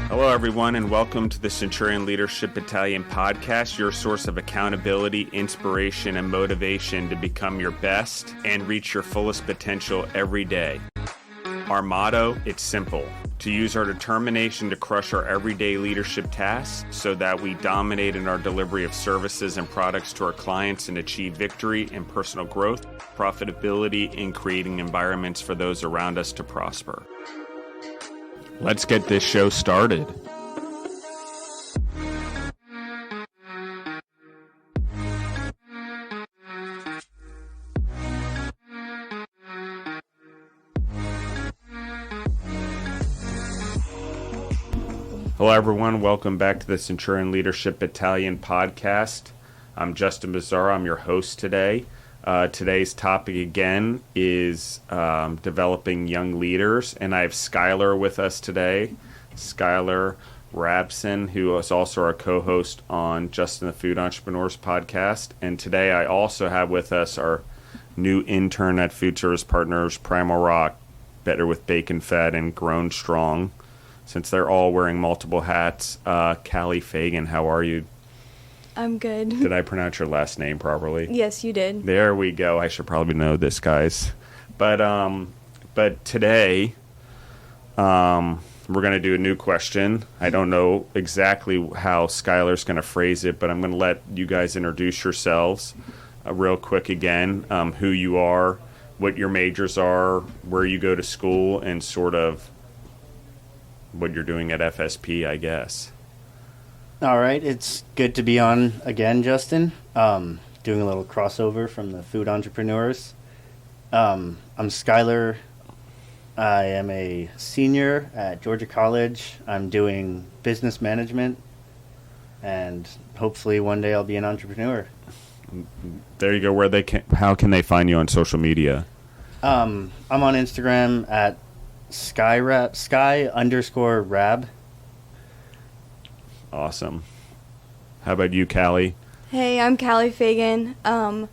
Hello, everyone, and welcome to the Centurion Leadership Battalion podcast, your source of accountability, inspiration, and motivation to become your best and reach your fullest potential every day. Our motto, it's simple: to use our determination to crush our everyday leadership tasks so that we dominate in our delivery of services and products to our clients and achieve victory and personal growth, profitability, and creating environments for those around us to prosper. Let's get this show started. Hello, everyone. Welcome back to the Centurion Leadership Battalion podcast. I'm Justin Bizzarro. I'm your host today. Today's topic again is developing young leaders, and I have Skyler with us today. Skyler Rabson, who is also our co-host on Justin the Food Entrepreneurs podcast. And today I also have with us our new intern at Food Service Partners, Primal Rock, Better with Bacon Fed and Grown Strong. Since they're all wearing multiple hats, Callie Fagan, how are you? I'm good. Did I pronounce your last name properly? Yes, you did. There we go. I should probably know this, guys. But today, we're going to do a new question. I don't know exactly how Skyler's going to phrase it, but I'm going to let you guys introduce yourselves real quick again, who you are, what your majors are, where you go to school, and sort of what you're doing at FSP, I guess. All right, it's good to be on again, Justin. Doing a little crossover from the Food Entrepreneurs. I'm Skyler. I am a senior at Georgia College. I'm doing business management, and hopefully one day I'll be an entrepreneur. There you go. How can they find you on social media? I'm on Instagram at Sky_Rab. Awesome. How about you, Callie? Hey, I'm Callie Fagan. I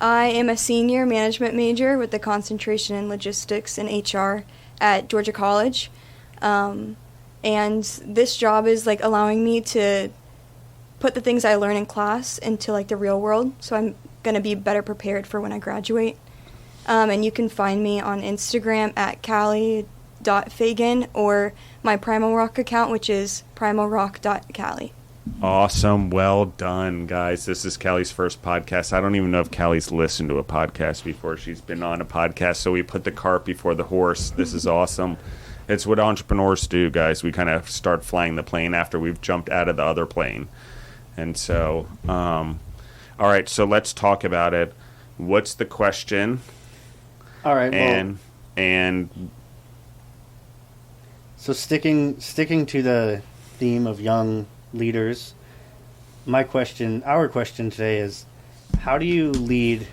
am a senior management major with a concentration in logistics and HR at Georgia College. And this job is like allowing me to put the things I learn in class into like the real world. So I'm going to be better prepared for when I graduate. And you can find me on Instagram at Callie.Fagan or my Primal Rock account, which is primalrock.callie. Awesome. Well done, guys. This is Callie's first podcast. I don't even know if Callie's listened to a podcast before. She's been on a podcast, so we put the cart before the horse. This is awesome. It's what entrepreneurs do, guys. We kind of start flying the plane after we've jumped out of the other plane. And so, all right, so let's talk about it. What's the question? All right, and so sticking to the theme of young leaders, our question today is, how do you lead,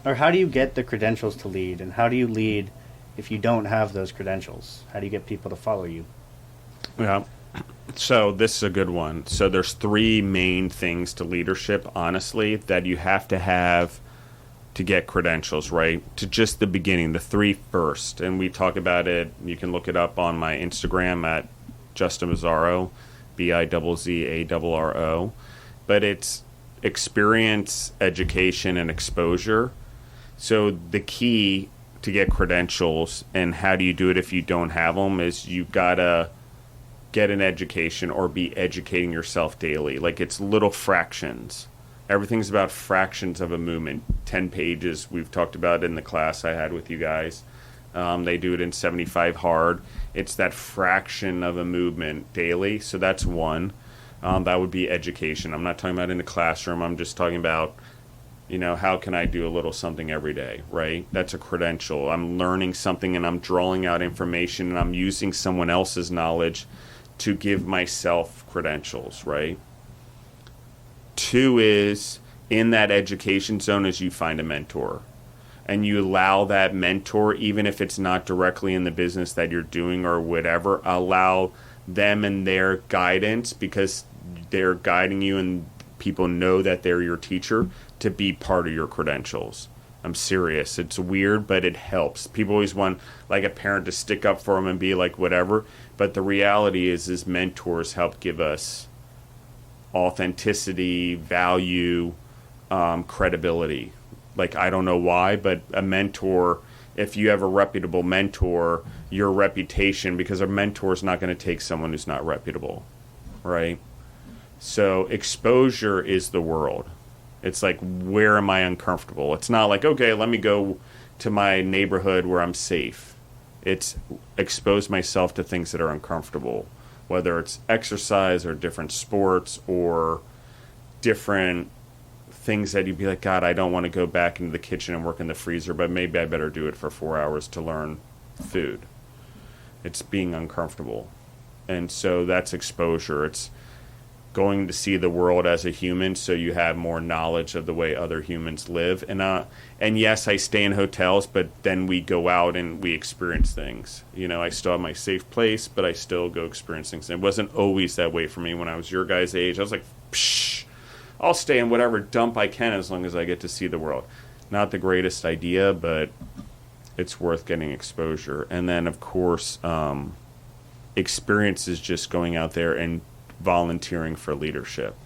or how do you get the credentials to lead, and how do you lead if you don't have those credentials? How do you get people to follow you? Yeah, so this is a good one. So there's three main things to leadership, honestly, that you have to get credentials, right? To just the beginning, the three first. And we talk about it. You can look it up on my Instagram at Justin Bizzarro, Bizzarro. But it's experience, education, and exposure. So the key to get credentials, and how do you do it if you don't have them, is you gotta get an education or be educating yourself daily. Like, it's little fractions. Everything's about fractions of a movement. 10 pages we've talked about in the class I had with you guys. They do it in 75 hard. It's that fraction of a movement daily. So that's one. That would be education. I'm not talking about in the classroom. I'm just talking about, how can I do a little something every day, right? That's a credential. I'm learning something and I'm drawing out information and I'm using someone else's knowledge to give myself credentials, right? Two is, in that education zone, is you find a mentor. And you allow that mentor, even if it's not directly in the business that you're doing or whatever, allow them and their guidance, because they're guiding you and people know that they're your teacher, to be part of your credentials. I'm serious. It's weird, but it helps. People always want like a parent to stick up for them and be like whatever. But the reality is mentors help give us authenticity, value, credibility. Like, I don't know why, but a mentor, if you have a reputable mentor, your reputation, because a mentor is not going to take someone who's not reputable, right? So exposure is the world. It's like, where am I uncomfortable? It's not like, okay, let me go to my neighborhood where I'm safe. It's expose myself to things that are uncomfortable, whether it's exercise or different sports or different things that you'd be like, God, I don't want to go back into the kitchen and work in the freezer, but maybe I better do it for 4 hours to learn food. It's being uncomfortable. And so that's exposure. It's going to see the world as a human, so you have more knowledge of the way other humans live. And yes, I stay in hotels, but then we go out and we experience things. You know, I still have my safe place, but I still go experience things. It wasn't always that way for me when I was your guys' age. I was like, psh, I'll stay in whatever dump I can as long as I get to see the world. Not the greatest idea, but it's worth getting exposure. And then, of course, experience is just going out there and volunteering for leadership.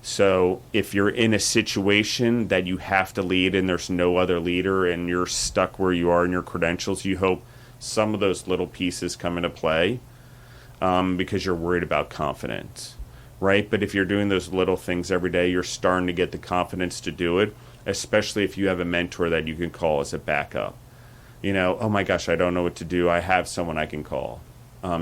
So if you're in a situation that you have to lead and there's no other leader and you're stuck where you are in your credentials, you hope some of those little pieces come into play, because you're worried about confidence, right? But if you're doing those little things every day, you're starting to get the confidence to do it, especially if you have a mentor that you can call as a backup. You know, oh my gosh, I don't know what to do. I have someone I can call.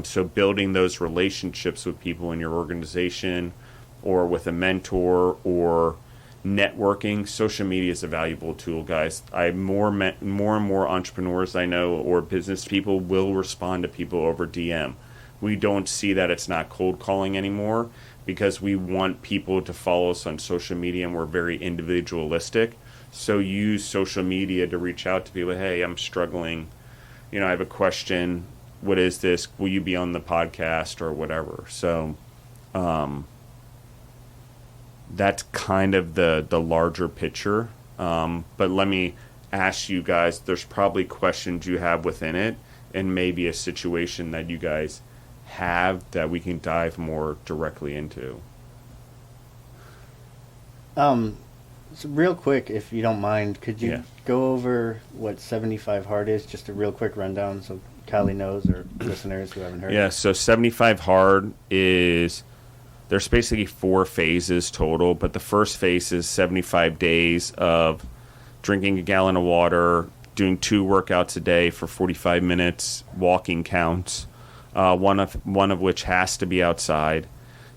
So building those relationships with people in your organization or with a mentor or networking. Social media is a valuable tool, guys. More and more entrepreneurs I know or business people will respond to people over DM. We don't see that it's not cold calling anymore because we want people to follow us on social media and we're very individualistic. So use social media to reach out to people. Hey, I'm struggling. You know, I have a question. What is this? Will you be on the podcast or whatever? So that's kind of the larger picture. But let me ask you guys, there's probably questions you have within it and maybe a situation that you guys have that we can dive more directly into. So real quick, if you don't mind, could you go over what 75 hard is? Just a real quick rundown so Callie knows, or listeners who haven't heard. Yeah, so 75 hard is, there's basically 4 phases total, but the first phase is 75 days of drinking a gallon of water, doing 2 workouts a day for 45 minutes, walking counts, one of which has to be outside,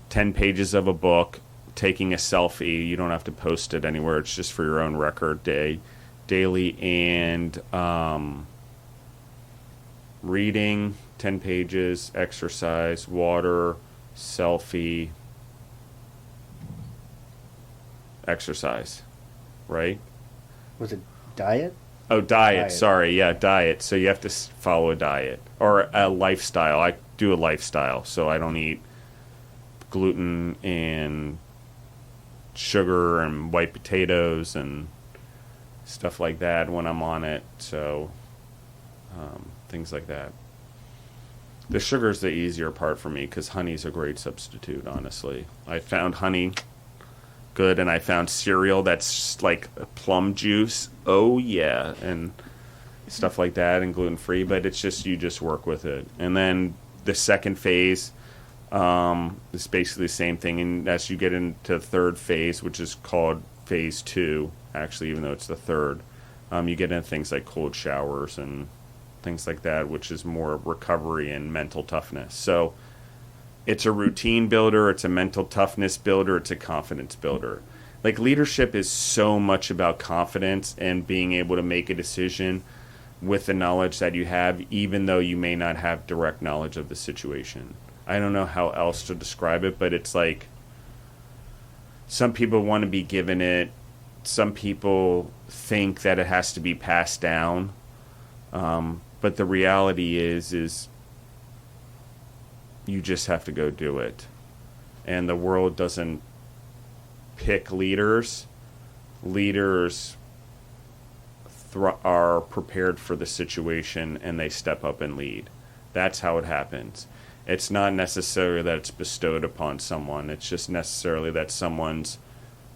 10 pages of a book, taking a selfie. You don't have to post it anywhere. It's just for your own record daily, and reading 10 pages, exercise, water, selfie, exercise, right? Was it diet? Oh, diet. Sorry. Yeah, diet. So you have to follow a diet or a lifestyle. I do a lifestyle, so I don't eat gluten and sugar and white potatoes and stuff like that when I'm on it. So things like that. The sugar is the easier part for me because honey's a great substitute, honestly. I found honey good, and I found cereal that's like plum juice. Oh, yeah. And stuff like that, and gluten-free. But it's just, you just work with it. And then the second phase is basically the same thing. And as you get into the third phase, which is called phase 2, actually, even though it's the third, you get into things like cold showers and things like that, which is more recovery and mental toughness. So it's a routine builder, it's a mental toughness builder, it's a confidence builder. Like, leadership is so much about confidence and being able to make a decision with the knowledge that you have, even though you may not have direct knowledge of the situation. I don't know how else to describe it, but it's like some people want to be given it. Some people think that it has to be passed down. But the reality is you just have to go do it. And the world doesn't pick leaders. Leaders are prepared for the situation and they step up and lead. That's how it happens. It's not necessarily that it's bestowed upon someone. It's just necessarily that someone's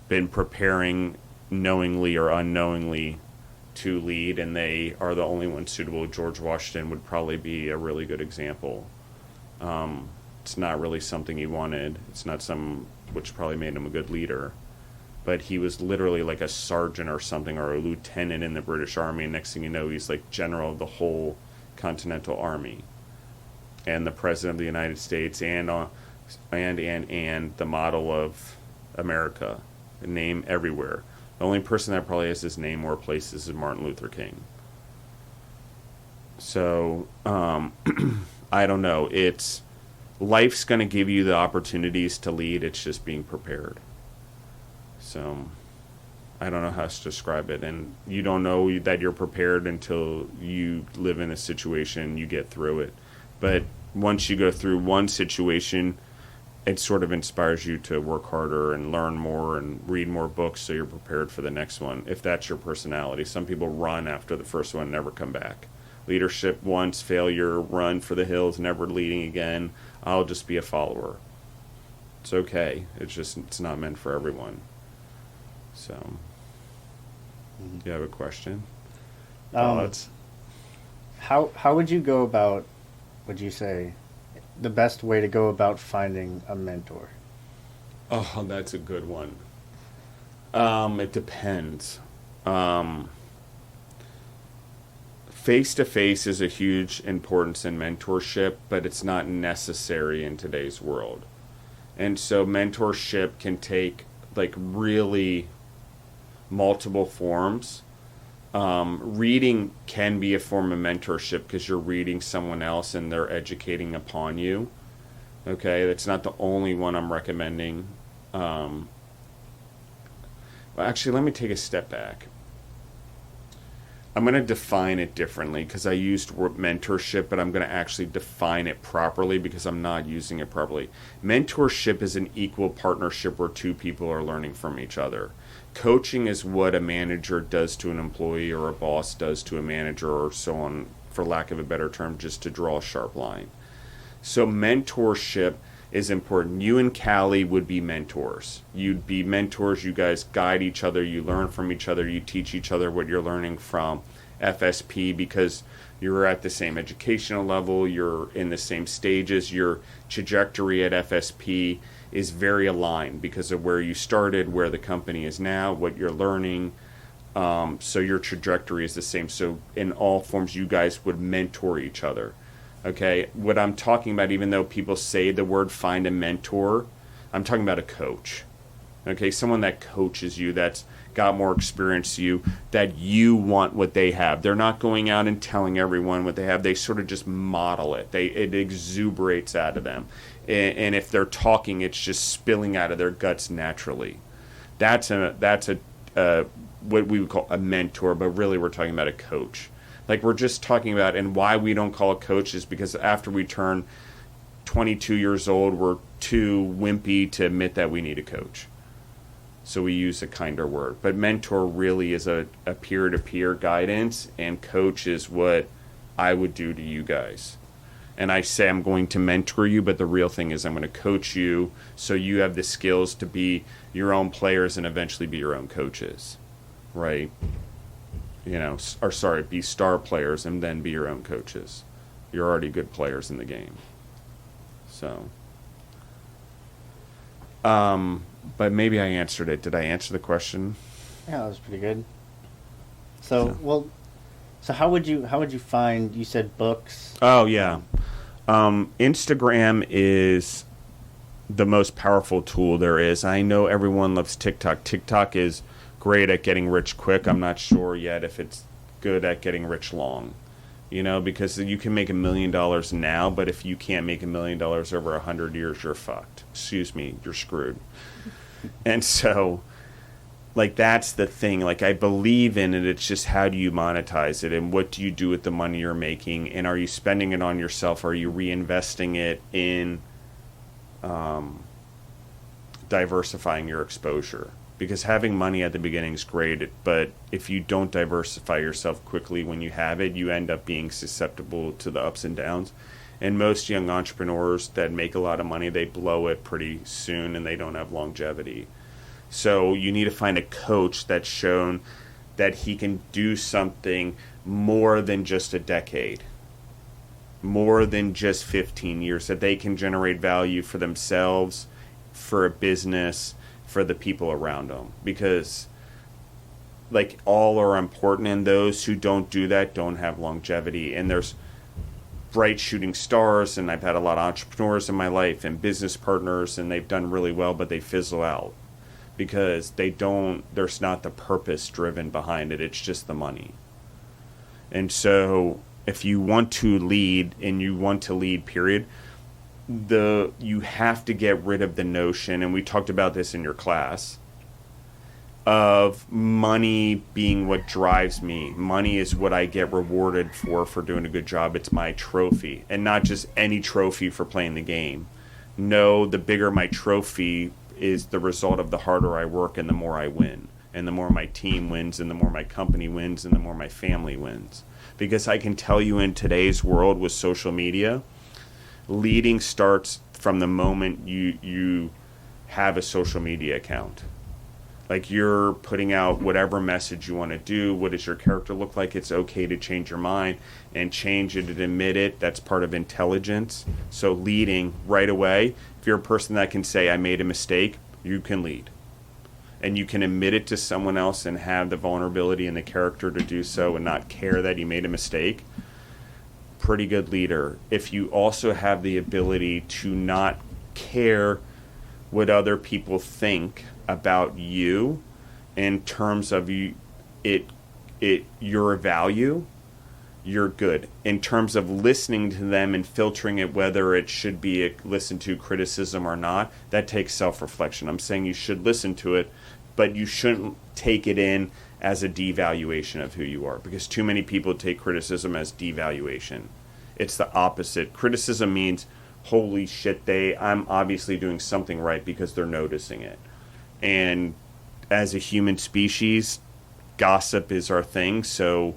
been preparing knowingly or unknowingly to lead, and they are the only one suitable. George Washington would probably be a really good example. It's not really something he wanted. It's not which probably made him a good leader. But he was literally like a sergeant or something, or a lieutenant in the British Army, and next thing you know, he's like general of the whole Continental Army. And the President of the United States, and the model of America. A name everywhere. The only person that probably has his name more places is Martin Luther King. So, I don't know. Life's going to give you the opportunities to lead. It's just being prepared. So, I don't know how to describe it. And you don't know that you're prepared until you live in a situation, you get through it. But once you go through one situation, it sort of inspires you to work harder and learn more and read more books so you're prepared for the next one, if that's your personality. Some people run after the first one and never come back. Leadership once, failure, run for the hills, never leading again. I'll just be a follower. It's okay. It's not meant for everyone. So, do you have a question? Thoughts? How would you go about, would you say, the best way to go about finding a mentor? Oh, that's a good one. It depends. Face-to-face is a huge importance in mentorship, but it's not necessary in today's world. And so mentorship can take like really multiple forms. Reading can be a form of mentorship because you're reading someone else and they're educating upon you. Okay, that's not the only one I'm recommending. Well, actually, let me take a step back. I'm going to define it differently because I used word mentorship, but I'm going to actually define it properly because I'm not using it properly. Mentorship is an equal partnership where two people are learning from each other. Coaching is what a manager does to an employee or a boss does to a manager or so on, for lack of a better term, just to draw a sharp line. So mentorship is important. You and Callie would be mentors. You'd be mentors. You guys guide each other. You learn from each other. You teach each other what you're learning from FSP because you're at the same educational level. You're in the same stages. Your trajectory at FSP is very aligned because of where you started, where the company is now, what you're learning. So your trajectory is the same. So in all forms, you guys would mentor each other. Okay, what I'm talking about, even though people say the word find a mentor, I'm talking about a coach. Okay, someone that coaches you, that's got more experience to you, that you want what they have. They're not going out and telling everyone what they have. They sort of just model it. It exuberates out of them. And if they're talking, it's just spilling out of their guts naturally. That's what we would call a mentor, but really we're talking about a coach. Like we're just talking about, and why we don't call it coach is because after we turn 22 years old, we're too wimpy to admit that we need a coach. So we use a kinder word. But mentor really is a peer-to-peer guidance, and coach is what I would do to you guys. And I say I'm going to mentor you, but the real thing is I'm going to coach you so you have the skills to be your own players and eventually be your own coaches, right? Be star players and then be your own coaches. You're already good players in the game. So, but maybe I answered it. Did I answer the question? Yeah, that was pretty good. So how would you find, you said books? Oh, yeah. Instagram is the most powerful tool there is. I know everyone loves TikTok. TikTok is great at getting rich quick. I'm not sure yet if it's good at getting rich long, because you can make $1 million now, but if you can't make $1 million over 100 years, you're fucked. You're screwed. And so, that's the thing. I believe in it. It's just how do you monetize it, and what do you do with the money you're making, and are you spending it on yourself? Or are you reinvesting it in diversifying your exposure? because having money at the beginning is great, but if you don't diversify yourself quickly when you have it, you end up being susceptible to the ups and downs. And most young entrepreneurs that make a lot of money, they blow it pretty soon and they don't have longevity. So you need to find a coach that's shown that he can do something more than just a decade, more than just 15 years, that they can generate value for themselves, for a business, for the people around them. Because like all are important, and those who don't do that don't have longevity. And there's bright shooting stars, and I've had a lot of entrepreneurs in my life and business partners, and they've done really well, but they fizzle out because there's not the purpose driven behind it. It's just the money. And so if you want to lead, and you want to lead, period, you have to get rid of the notion, and we talked about this in your class, of money being what drives me. Money is what I get rewarded for doing a good job. It's my trophy, and not just any trophy for playing the game. No, the bigger my trophy is the result of the harder I work and the more I win. And the more my team wins, and the more my company wins, and the more my family wins. Because I can tell you, in today's world with social media, leading starts from the moment you have a social media account. Like, you're putting out whatever message you want to do. What does your character look like? It's okay to change your mind and change it and admit it. That's part of intelligence. So leading right away, if you're a person that can say, I made a mistake, you can lead. And you can admit it to someone else and have the vulnerability and the character to do so and not care that you made a mistake. Pretty good leader. If you also have the ability to not care what other people think about you in terms of your value, you're good. In terms of listening to them and filtering it, whether it should be listened to criticism or not, that takes self-reflection. I'm saying you should listen to it, but you shouldn't take it in as a devaluation of who you are, because too many people take criticism as devaluation. It's the opposite. Criticism means, holy shit, I'm obviously doing something right because they're noticing it. And as a human species, gossip is our thing, so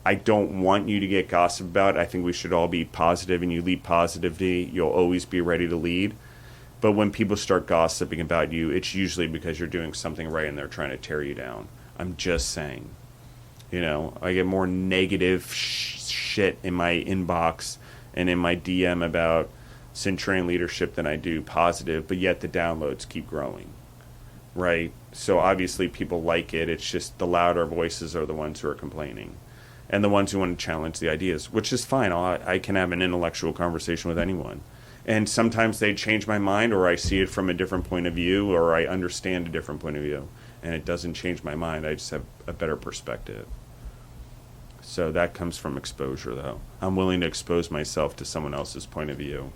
I don't want you to get gossip about. I think we should all be positive, and you lead positively, you'll always be ready to lead. But when people start gossiping about you, it's usually because you're doing something right and they're trying to tear you down. I'm just saying. I get more negative shit in my inbox and in my DM about Centurion leadership than I do positive, but yet the downloads keep growing, right? So obviously people like it. It's just the louder voices are the ones who are complaining, and the ones who want to challenge the ideas, which is fine. I can have an intellectual conversation with anyone. And sometimes they change my mind, or I see it from a different point of view, or I understand a different point of view, and it doesn't change my mind. I just have a better perspective. So that comes from exposure, though. I'm willing to expose myself to someone else's point of view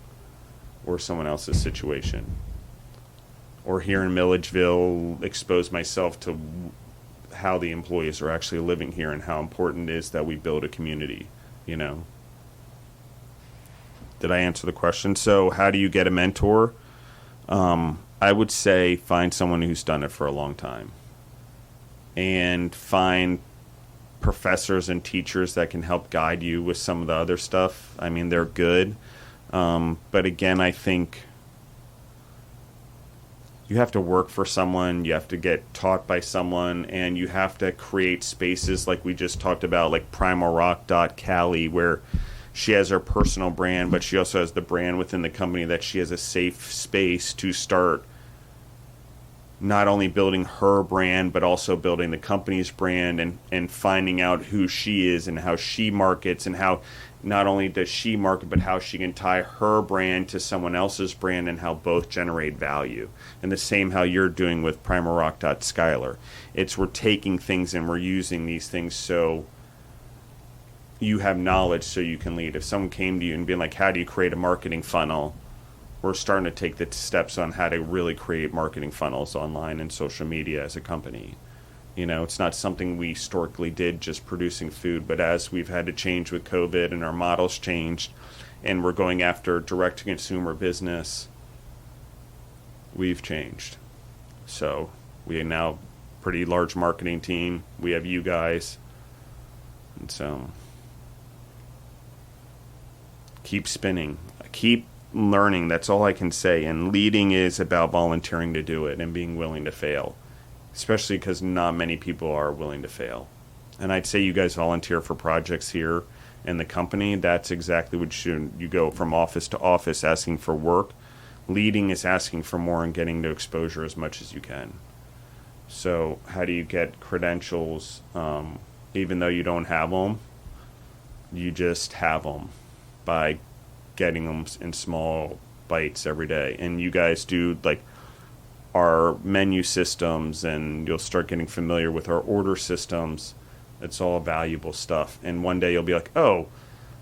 or someone else's situation. Or here in Milledgeville, expose myself to how the employees are actually living here and how important it is that we build a community, Did I answer the question? So how do you get a mentor? I would say find someone who's done it for a long time. And find professors and teachers that can help guide you with some of the other stuff. I mean, they're good. But again, I think you have to work for someone, you have to get taught by someone, and you have to create spaces like we just talked about, like primalrock.cali, where she has her personal brand, but she also has the brand within the company, that she has a safe space to start not only building her brand, but also building the company's brand, and finding out who she is and how she markets, and how not only does she market, but how she can tie her brand to someone else's brand and how both generate value. And the same how you're doing with primalrock.skyler. It's we're taking things and we're using these things so you have knowledge so you can lead. If someone came to you and being like, how do you create a marketing funnel? We're starting to take the steps on how to really create marketing funnels online and social media as a company. It's not something we historically did, just producing food, but as we've had to change with COVID and our models changed and we're going after direct-to-consumer business, we've changed. So We have now pretty large marketing team. We have you guys. And so keep spinning. Keep learning. That's all I can say. And leading is about volunteering to do it and being willing to fail, especially because not many people are willing to fail. And I'd say you guys volunteer for projects here in the company. That's exactly what you go from office to office asking for work. Leading is asking for more and getting to exposure as much as you can. So how do you get credentials? Even though you don't have them, you just have them by getting them in small bites every day. And you guys do like our menu systems, and you'll start getting familiar with our order systems. It's all valuable stuff. And one day you'll be like, oh,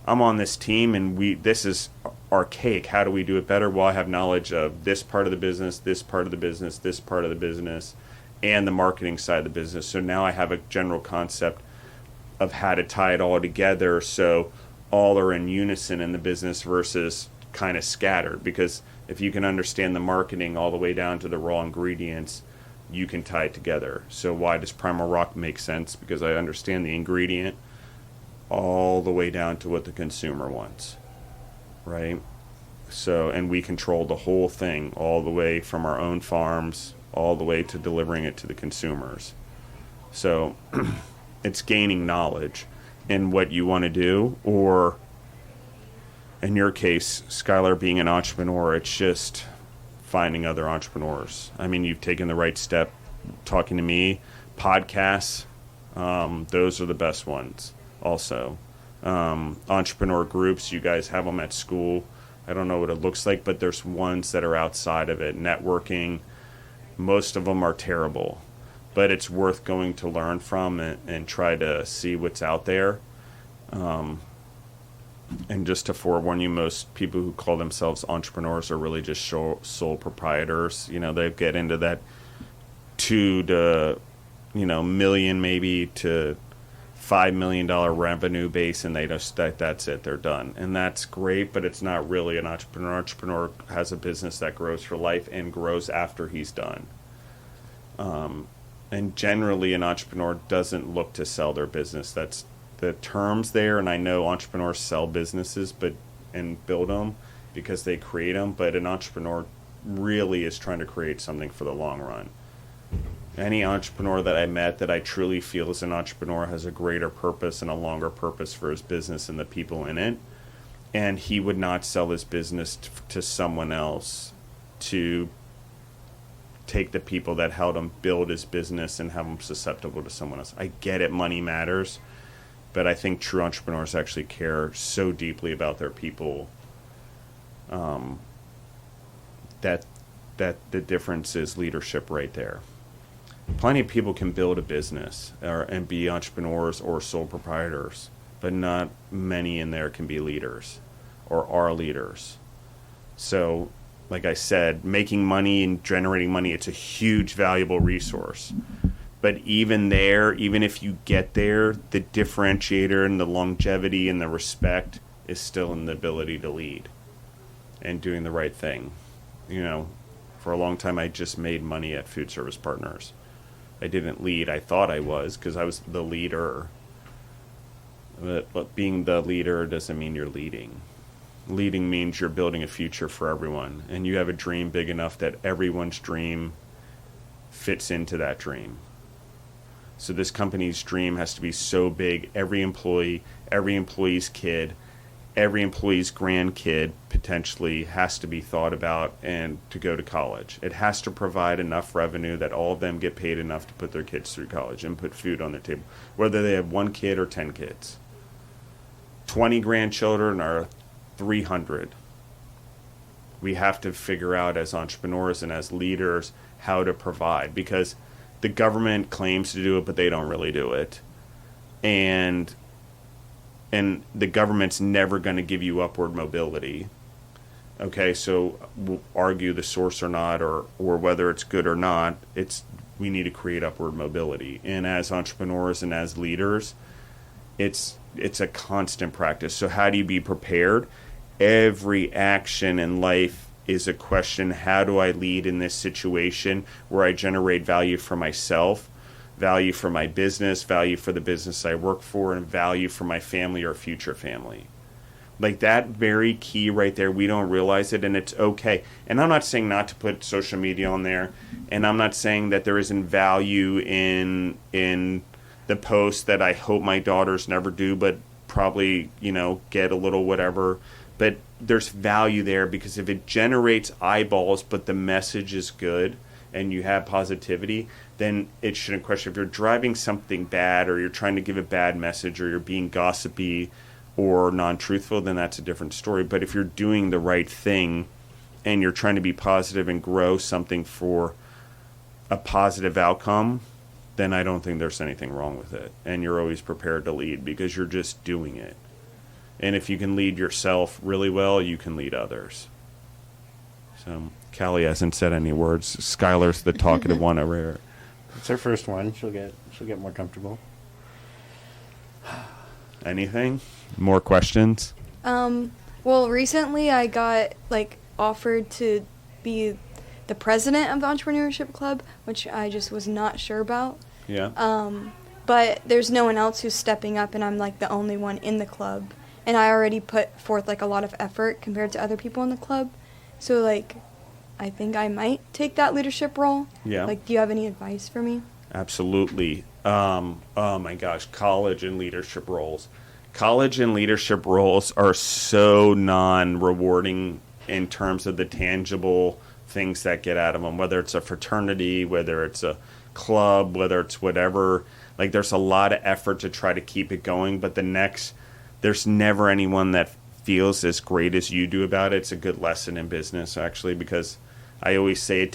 I'm on this team and this is archaic. How do we do it better? Well, I have knowledge of this part of the business, this part of the business, this part of the business, and the marketing side of the business. So now I have a general concept of how to tie it all together so all are in unison in the business versus kind of scattered. Because if you can understand the marketing all the way down to the raw ingredients, you can tie it together. So why does Primal Rock make sense? Because I understand the ingredient all the way down to what the consumer wants, right? So, and we control the whole thing all the way from our own farms all the way to delivering it to the consumers. So it's gaining knowledge in what you want to do, or in your case, Skyler, being an entrepreneur, it's just finding other entrepreneurs. I mean, you've taken the right step talking to me. Podcasts, those are the best ones also. Entrepreneur groups, you guys have them at school. I don't know what it looks like, but there's ones that are outside of it. Networking, most of them are terrible, but it's worth going to learn from and try to see what's out there. And just to forewarn you, most people who call themselves entrepreneurs are really just sole proprietors. You know, they get into that $2 to, million maybe to $5 million revenue base, and they just that's it, they're done. And that's great, but it's not really an entrepreneur. Entrepreneur has a business that grows for life and grows after he's done. And generally, an entrepreneur doesn't look to sell their business. That's the terms there, and I know entrepreneurs sell businesses and build them because they create them, but an entrepreneur really is trying to create something for the long run. Any entrepreneur that I met that I truly feel is an entrepreneur has a greater purpose and a longer purpose for his business and the people in it, and he would not sell his business to someone else to take the people that helped him build his business and have them susceptible to someone else. I get it, money matters, but I think true entrepreneurs actually care so deeply about their people that the difference is leadership right there. Plenty of people can build a business and be entrepreneurs or sole proprietors, but not many in there can be leaders or are leaders. So, like I said, making money and generating money, it's a huge, valuable resource. But even there, even if you get there, the differentiator and the longevity and the respect is still in the ability to lead and doing the right thing. For a long time, I just made money at Food Service Partners. I didn't lead. I thought I was because I was the leader. But being the leader doesn't mean you're leading. Leading means you're building a future for everyone, and you have a dream big enough that everyone's dream fits into that dream. So this company's dream has to be so big, every employee, every employee's kid, every employee's grandkid potentially has to be thought about and to go to college. It has to provide enough revenue that all of them get paid enough to put their kids through college and put food on their table, whether they have 1 kid or 10 kids. 20 grandchildren or 300. We have to figure out as entrepreneurs and as leaders how to provide, because the government claims to do it, but they don't really do it. And the government's never going to give you upward mobility. Okay, so we'll argue the source or not, or whether it's good or not, we need to create upward mobility. And as entrepreneurs and as leaders, it's a constant practice. So how do you be prepared? Every action in life is a question, how do I lead in this situation where I generate value for myself, value for my business, value for the business I work for, and value for my family or future family. Like that very key right there, we don't realize it, and it's okay. And I'm not saying not to put social media on there, and I'm not saying that there isn't value in the post that I hope my daughters never do, but probably, get a little whatever. But there's value there because if it generates eyeballs, but the message is good and you have positivity, then it shouldn't question. If you're driving something bad or you're trying to give a bad message or you're being gossipy or non-truthful, then that's a different story. But if you're doing the right thing and you're trying to be positive and grow something for a positive outcome, then I don't think there's anything wrong with it. And you're always prepared to lead because you're just doing it. And if you can lead yourself really well, you can lead others. So Callie hasn't said any words. Skyler's the talkative one over here. It's her first one. She'll get more comfortable. Anything? More questions? Well, recently I got offered to be the president of the entrepreneurship club, which I just was not sure about. Yeah. But there's no one else who's stepping up, and I'm the only one in the club. And I already put forth a lot of effort compared to other people in the club. So I think I might take that leadership role. Yeah. Do you have any advice for me? Absolutely. Oh my gosh, college and leadership roles. College and leadership roles are so non-rewarding in terms of the tangible things that get out of them, whether it's a fraternity, whether it's a club, whether it's whatever. There's a lot of effort to try to keep it going, but there's never anyone that feels as great as you do about it. It's a good lesson in business, actually, because I always say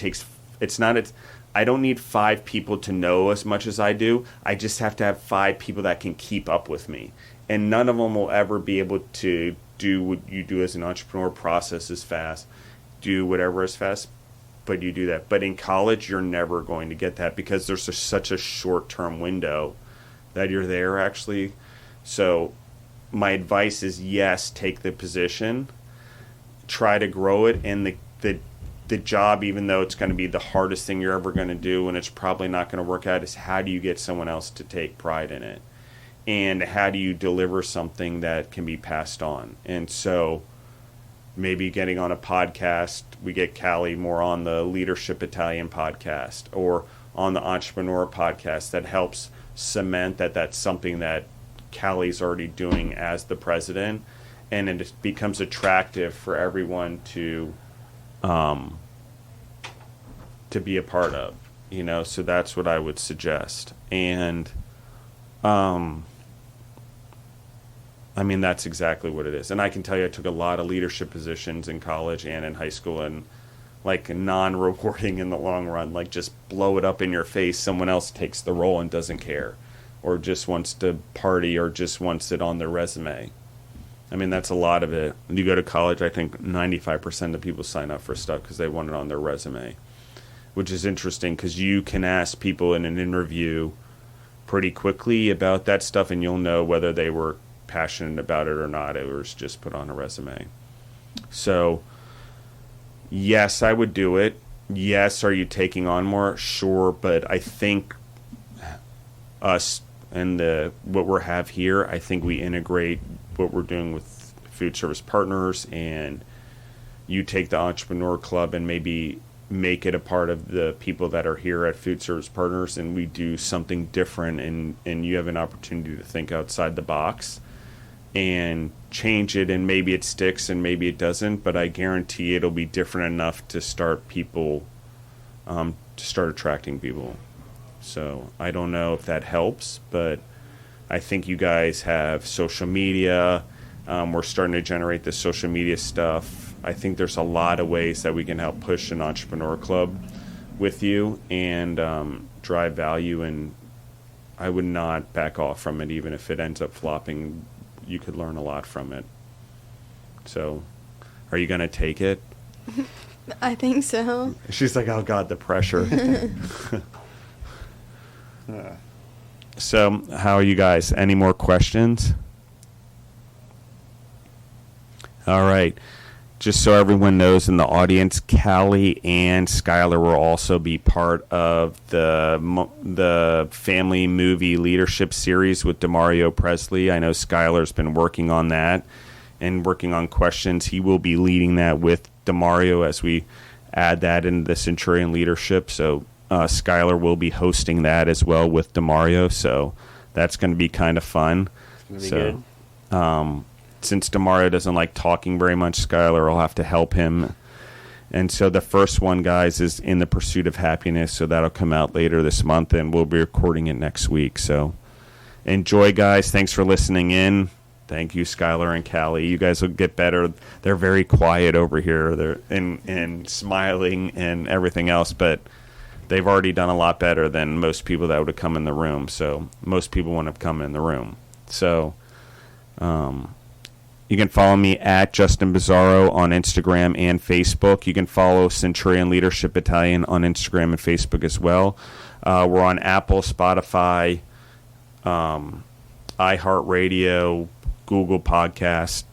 I don't need 5 people to know as much as I do. I just have to have 5 people that can keep up with me. And none of them will ever be able to do what you do as an entrepreneur, process as fast, do whatever as fast, but you do that. But in college, you're never going to get that because there's such a short-term window that you're there, actually. So my advice is, yes, take the position, try to grow it, and the job, even though it's going to be the hardest thing you're ever going to do and it's probably not going to work out, is how do you get someone else to take pride in it? And how do you deliver something that can be passed on? And so maybe getting on a podcast, we get Callie more on the Leadership Italian podcast or on the Entrepreneur podcast that helps cement that that's something that Callie's already doing as the president, and it becomes attractive for everyone to be a part of, so that's what I would suggest. And that's exactly what it is. And I can tell you I took a lot of leadership positions in college and in high school, and non-rewarding in the long run, just blow it up in your face. Someone else takes the role and doesn't care, or just wants to party, or just wants it on their resume. That's a lot of it. When you go to college, I think 95% of people sign up for stuff because they want it on their resume, which is interesting because you can ask people in an interview pretty quickly about that stuff, and you'll know whether they were passionate about it or not. It was just put on a resume. So, yes, I would do it. Yes, are you taking on more? Sure, but I think us and what we have here, I think we integrate what we're doing with food service partners, and you take the entrepreneur club and maybe make it a part of the people that are here at food service partners, and we do something different, and you have an opportunity to think outside the box and change it, and maybe it sticks and maybe it doesn't, but I guarantee it'll be different enough to start attracting people. So I don't know if that helps, but I think you guys have social media. We're starting to generate the social media stuff. I think there's a lot of ways that we can help push an entrepreneur club with you and drive value, and I would not back off from it. Even if it ends up flopping, you could learn a lot from it. So are you going to take it? I think so. She's like, oh God, the pressure. So how are you guys? Any more questions? All right. just so everyone knows in the audience, Callie and Skyler will also be part of the family movie leadership series with Demario Presley. I know Skyler's been working on that and working on questions. He will be leading that with Demario as we add that into the Centurion leadership. So Skyler will be hosting that as well with Demario. So that's going to be kind of fun. It's going to be good. Since Demario doesn't like talking very much, Skyler will have to help him. And so the first one, guys, is In the Pursuit of Happiness. So that'll come out later this month, and we'll be recording it next week. So enjoy, guys. Thanks for listening in. Thank you, Skyler and Callie. You guys will get better. They're very quiet over here. They're and smiling and everything else, but they've already done a lot better than most people that would have come in the room. So most people wouldn't have come in the room. So you can follow me at Justin Bizzarro on Instagram and Facebook. You can follow Centurion Leadership Battalion on Instagram and Facebook as well. We're on Apple, Spotify, iHeartRadio, Google Podcast,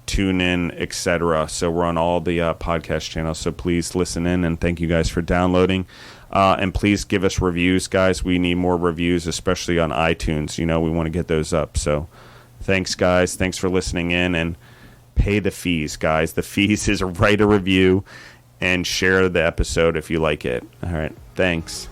TuneIn, etc. So we're on all the podcast channels. So please listen in, and thank you guys for downloading. And please give us reviews, guys. We need more reviews, especially on iTunes. You know, we want to get those up. So thanks, guys. Thanks for listening in, and pay the fees, guys. The fees is write a review and share the episode if you like it. All right. Thanks.